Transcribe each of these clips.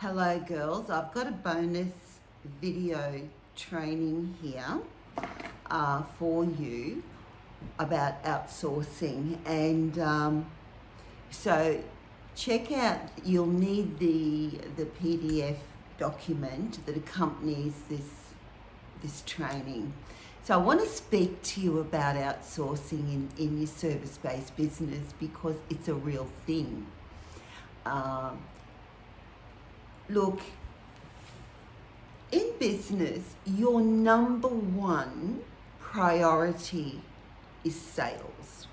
Hello girls, I've got a bonus video training here for you about outsourcing, and so check out, you'll need the PDF document that accompanies this training. So I want to speak to you about outsourcing in your service-based business because it's a real thing. Look, in business, your number one priority is sales.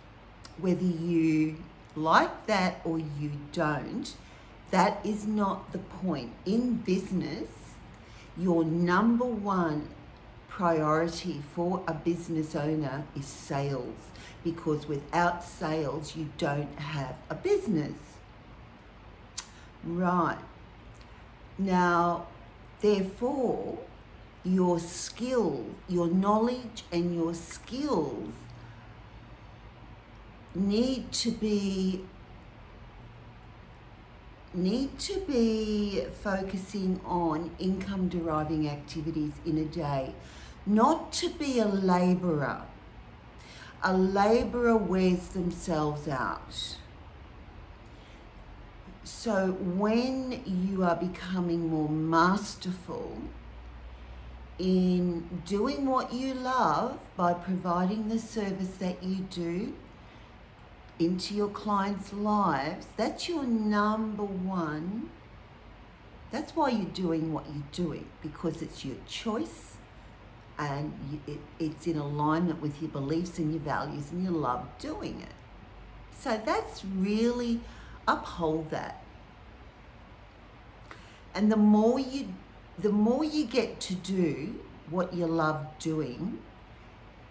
Whether you like that or you don't, that is not the point. In business, your number one priority for a business owner is sales, because without sales, you don't have a business. Right. Now, therefore, your skill, your knowledge and your skills need to be focusing on income deriving activities in a day, not to be a labourer. A labourer wears themselves out. So when you are becoming more masterful in doing what you love by providing the service that you do into your clients' lives, that's your number one. That's why you're doing what you're doing, because it's your choice and it's in alignment with your beliefs and your values, and you love doing it. So that's really, uphold that. And the more you get to do what you love doing,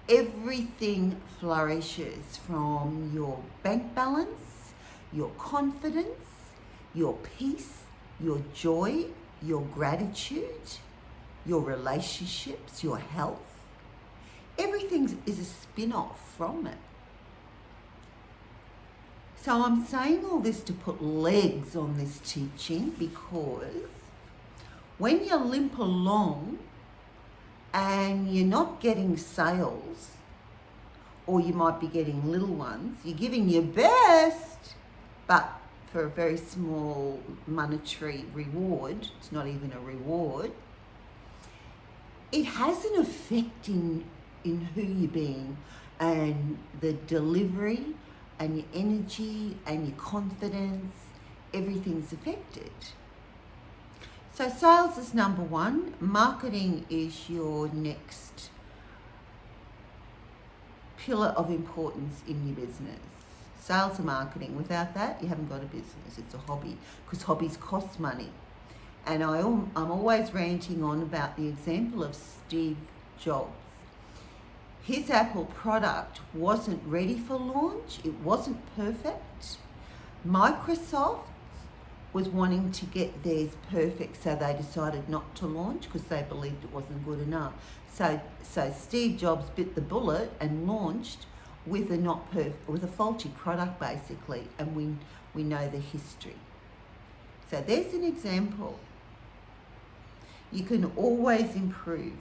everything flourishes, from your bank balance, your confidence, your peace, your joy, your gratitude, your relationships, your health. Everything is a spin-off from it. So I'm saying all this to put legs on this teaching, because when you limp along and you're not getting sales, or you might be getting little ones, you're giving your best, but for a very small monetary reward, it's not even a reward, it has an effect in who you're being, and the delivery and your energy and your confidence, everything's affected. So sales is number one. Marketing is your next pillar of importance in your business. Sales and marketing. Without that, you haven't got a business. It's a hobby, because hobbies cost money. And I'm always ranting on about the example of Steve Jobs. His Apple product wasn't ready for launch. It wasn't perfect. Microsoft was wanting to get theirs perfect, so they decided not to launch because they believed it wasn't good enough. So Steve Jobs bit the bullet and launched with a faulty product, basically, and we know the history. So there's an example. You can always improve.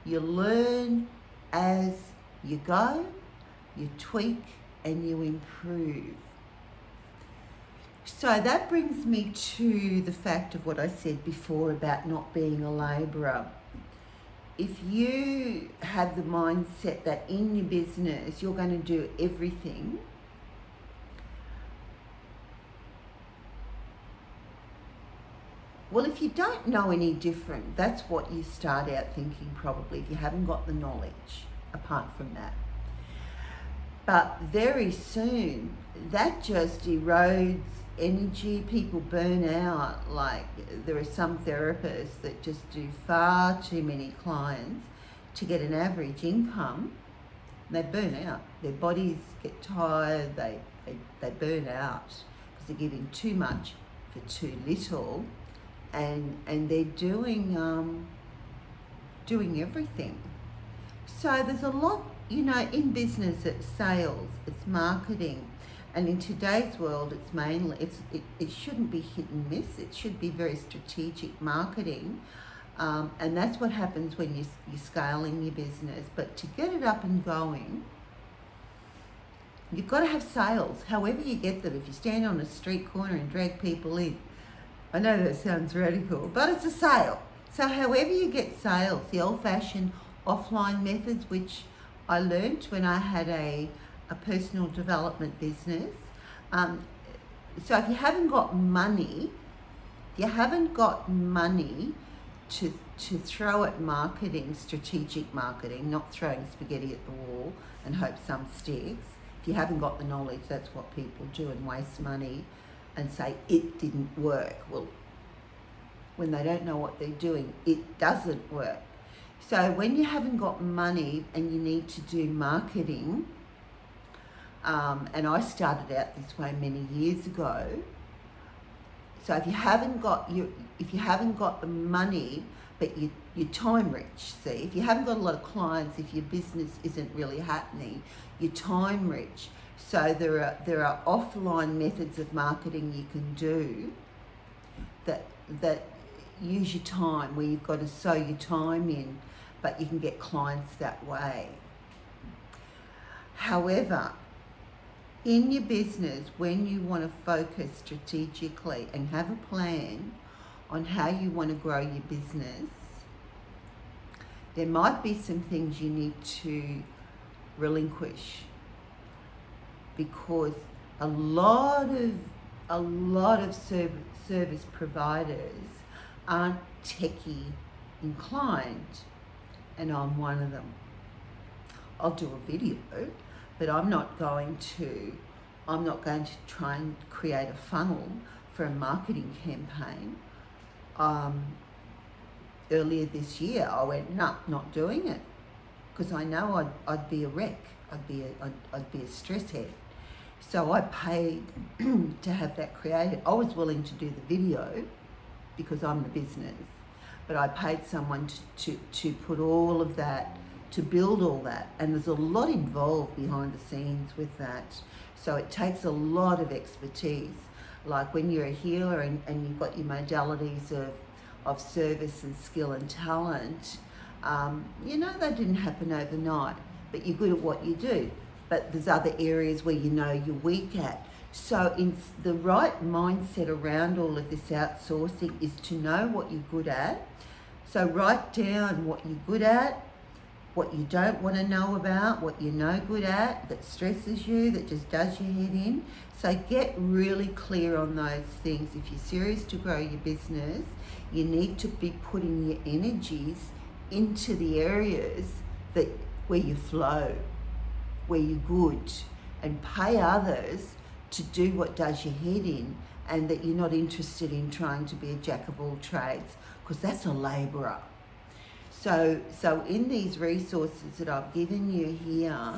You learn as you go, you tweak and you improve. So that brings me to the fact of what I said before about not being a labourer. If you have the mindset that in your business you're going to do everything, well, if you don't know any different, that's what you start out thinking, probably, if you haven't got the knowledge apart from that. But very soon, that just erodes energy. People burn out. Like, there are some therapists that just do far too many clients to get an average income. They burn out. Their bodies get tired. They burn out because they're giving too much for too little. And they're doing everything. So there's a lot, in business, it's sales, it's marketing, And in today's world, it's mainly, it shouldn't be hit and miss. It should be very strategic marketing. And that's what happens when you're scaling your business. But to get it up and going, you've got to have sales, however you get them. If you stand on a street corner and drag people in, I know that sounds radical, but it's a sale. So however you get sales, the old-fashioned offline methods, which I learned when I had a personal development business. So if you haven't got money, to throw at marketing, strategic marketing, not throwing spaghetti at the wall and hope some sticks. If you haven't got the knowledge, that's what people do, and waste money and say it didn't work. Well, when they don't know what they're doing, it doesn't work. So when you haven't got money and you need to do marketing, and I started out this way many years ago. So if you haven't got the money, but you're time rich, see, if you haven't got a lot of clients, if your business isn't really happening, you're time rich. So there are offline methods of marketing you can do that use your time, where you've got to sow your time in, but you can get clients that way. However, in your business, when you want to focus strategically and have a plan on how you want to grow your business, there might be some things you need to relinquish, because a lot of service providers aren't techie inclined, and I'm one of them. I'll do a video, but I'm not going to try and create a funnel for a marketing campaign. Earlier this year, I went, nah, not doing it, because I know I'd be a wreck. I'd be a stress head. So I paid to have that created. I was willing to do the video because I'm the business, but I paid someone to put all of that, to build all that, and there's a lot involved behind the scenes with that. So it takes a lot of expertise. Like when you're a healer and you've got your modalities of service and skill and talent, they didn't happen overnight, but you're good at what you do. But there's other areas where you're weak at. So in the right mindset around all of this outsourcing is to know what you're good at. So write down what you're good at, what you don't want to know about, what you're no good at, that stresses you, that just does your head in. So get really clear on those things. If you're serious to grow your business, you need to be putting your energies into the areas where you flow, where you're good, and pay others to do what does your head in, and that you're not interested in trying to be a jack of all trades, because that's a labourer. So in these resources that I've given you here,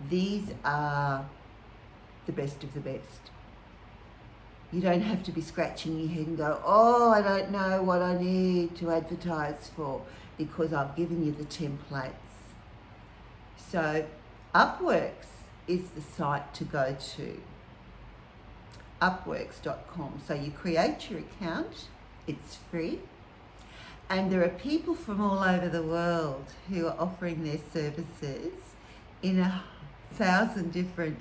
these are the best of the best. You don't have to be scratching your head and go, oh, I don't know what I need to advertise for, because I've given you the templates. So Upworks is the site to go to, upworks.com. So you create your account, it's free. And there are people from all over the world who are offering their services in 1,000 different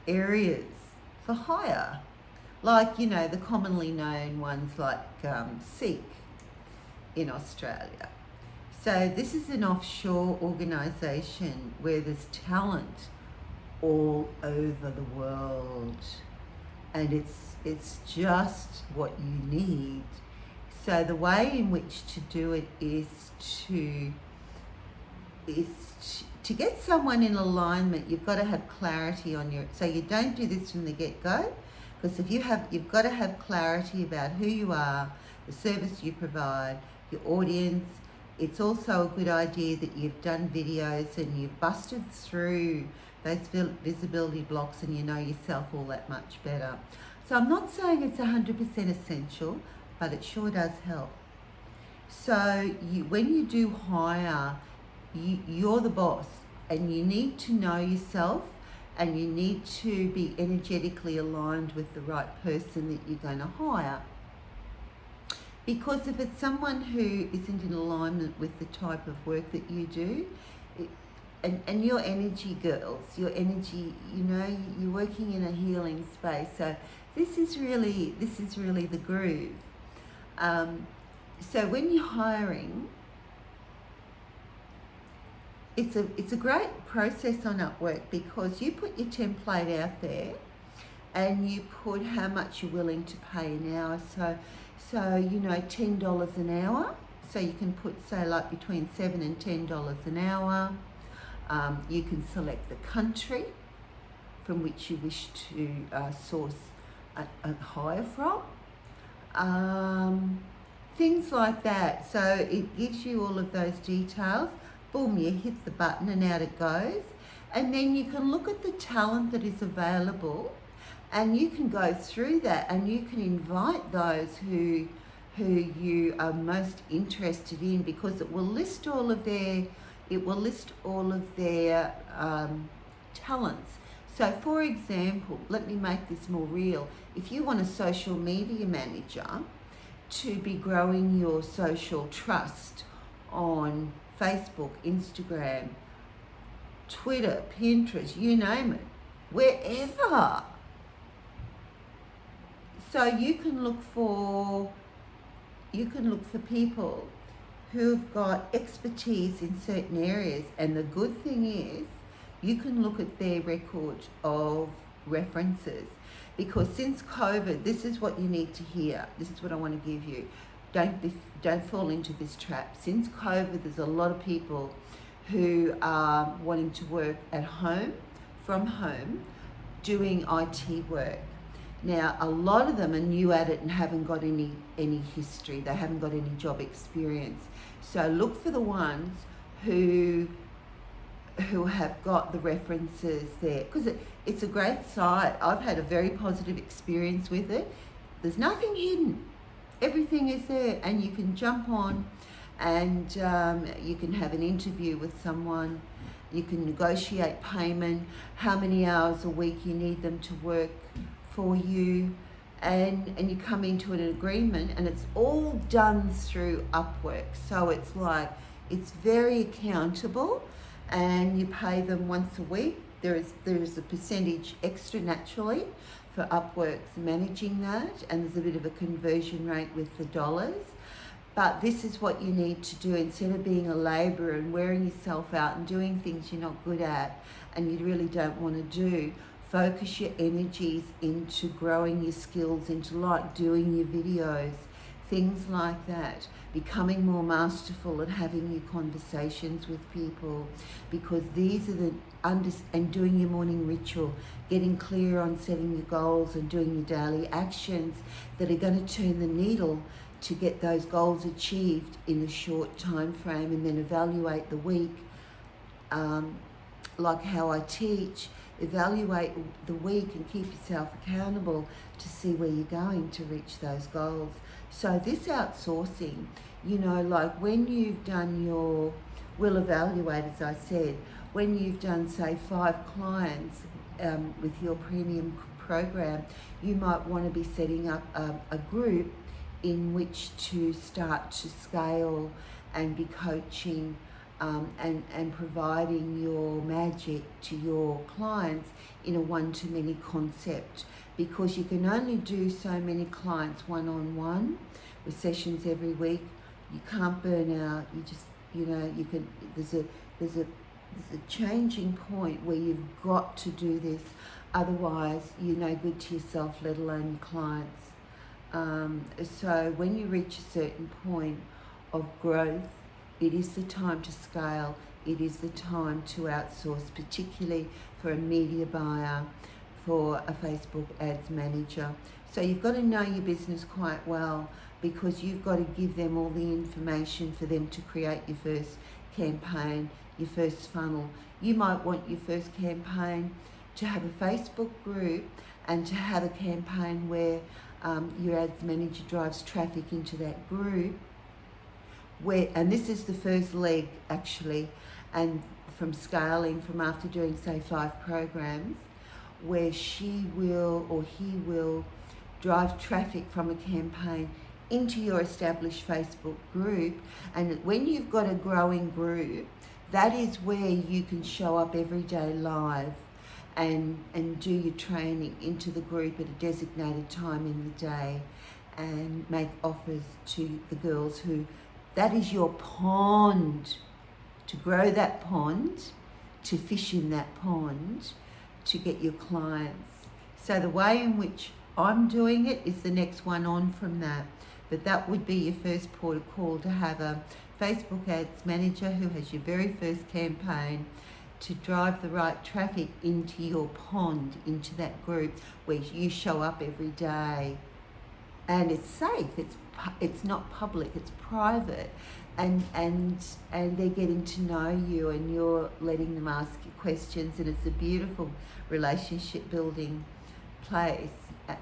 areas for hire. Like, the commonly known ones like Seek in Australia. So this is an offshore organisation where there's talent all over the world. And it's just what you need. So the way in which to do it is to get someone in alignment. You've got to have clarity on so you don't do this from the get-go, because you've got to have clarity about who you are, the service you provide, your audience. It's also a good idea that you've done videos and you've busted through those visibility blocks and you know yourself all that much better. So I'm not saying it's 100% essential, but it sure does help. So when you do hire, you're the boss, and you need to know yourself and you need to be energetically aligned with the right person that you're going to hire. Because if it's someone who isn't in alignment with the type of work that you do, and your energy, girls, your energy, you're working in a healing space. So this is really the groove. So when you're hiring, it's a great process on Upwork, because you put your template out there and you put how much you're willing to pay an hour. So $10 an hour. So you can put, say, like between $7 and $10 an hour. You can select the country from which you wish to source a hire from. Things like that. So it gives you all of those details. Boom, you hit the button and out it goes. And then you can look at the talent that is available, and you can go through that, and you can invite those who you are most interested in, because it will list all of their talents. So for example, let me make this more real. If you want a social media manager to be growing your social trust on Facebook, Instagram, Twitter, Pinterest, you name it, wherever. So you can look for people who've got expertise in certain areas, and the good thing is you can look at their record of references, because since COVID, this is what you need to hear. This is what I want to give you. Don't fall into this trap. Since COVID, there's a lot of people who are wanting to work at home, from home, doing IT work. Now, a lot of them are new at it and haven't got any history. They haven't got any job experience. So look for the ones who have got the references there, because it's a great site. I've had a very positive experience with it. There's nothing hidden. Everything is there, and you can jump on and you can have an interview with someone. You can negotiate payment, how many hours a week you need them to work for you, and you come into an agreement, and it's all done through Upworks. So it's very accountable, and you pay them once a week. There is a percentage extra naturally for Upworks managing that, and there's a bit of a conversion rate with the dollars. But this is what you need to do. Instead of being a labourer and wearing yourself out and doing things you're not good at and you really don't want to do, focus your energies into growing your skills, into like doing your videos, things like that, becoming more masterful at having your conversations with people, because these are and doing your morning ritual, getting clear on setting your goals and doing your daily actions that are going to turn the needle to get those goals achieved in a short time frame, and then evaluate the week, like how I teach. Evaluate the week and keep yourself accountable to see where you're going to reach those goals. So this outsourcing, like when you've done we'll evaluate, as I said, when you've done, say, 5 clients with your premium program, you might want to be setting up a group in which to start to scale and be coaching and providing your magic to your clients in a one-to-many concept, because you can only do so many clients one-on-one with sessions every week. You can't burn out. You just, you can. There's a changing point where you've got to do this. Otherwise, you're no good to yourself, let alone your clients. So when you reach a certain point of growth, it is the time to scale. It is the time to outsource, particularly for a media buyer, for a Facebook ads manager. So you've got to know your business quite well, because you've got to give them all the information for them to create your first campaign, your first funnel. You might want your first campaign to have a Facebook group and to have a campaign where your ads manager drives traffic into that group, and this is the first leg actually, and from scaling, from after doing, say, 5 programs, where she will or he will drive traffic from a campaign into your established Facebook group. And when you've got a growing group, that is where you can show up every day live and do your training into the group at a designated time in the day and make offers to the girls who, that is your pond, to grow that pond, to fish in that pond, to get your clients. So the way in which I'm doing it is the next one on from that. But that would be your first port of call, to have a Facebook ads manager who has your very first campaign to drive the right traffic into your pond, into that group where you show up every day. And it's safe, it's not public, it's private. And they're getting to know you and you're letting them ask you questions, and it's a beautiful relationship building place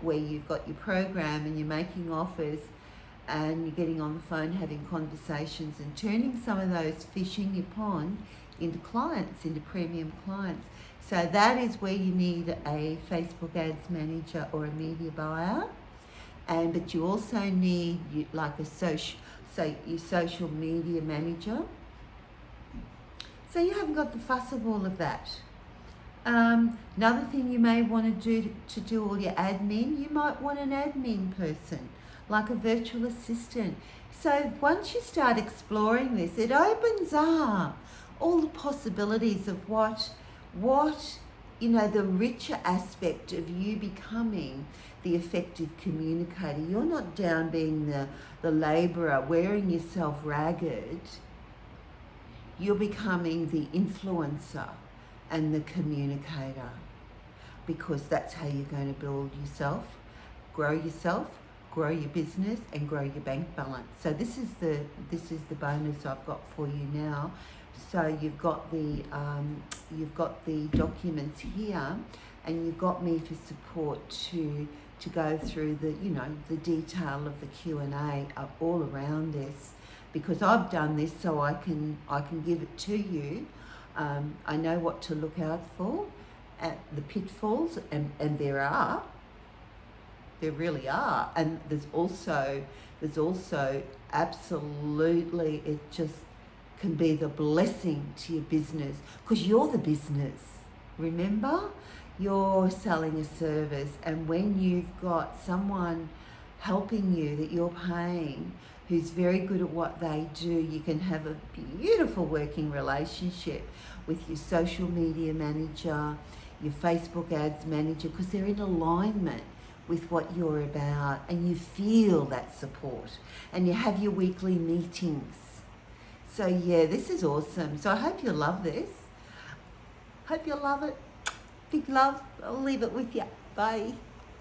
where you've got your program and you're making offers and you're getting on the phone having conversations and turning some of those fish in your pond into clients, into premium clients. So that is where you need a Facebook ads manager or a media buyer. But you also need like your social media manager. So you haven't got the fuss of all of that. Another thing you may want to do all your admin, you might want an admin person, like a virtual assistant. So once you start exploring this, it opens up all the possibilities of what the richer aspect of you becoming the effective communicator. You're not down being the labourer, wearing yourself ragged. You're becoming the influencer and the communicator, because that's how you're going to build yourself, grow your business, and grow your bank balance. So this is the bonus I've got for you now. So you've got the documents here, and you've got me for support to go through the detail of the Q&A all around this, because I've done this so I can give it to you. I know what to look out for, at the pitfalls, and there really are, and there's also absolutely, it just can be the blessing to your business, because you're the business. Remember, you're selling a service, and when you've got someone helping you that you're paying who's very good at what they do, you can have a beautiful working relationship with your social media manager, your Facebook ads manager, because they're in alignment with what you're about, and you feel that support, and you have your weekly meetings. So yeah, this is awesome. So I hope you love this. Hope you love it. Big love. I'll leave it with you. Bye.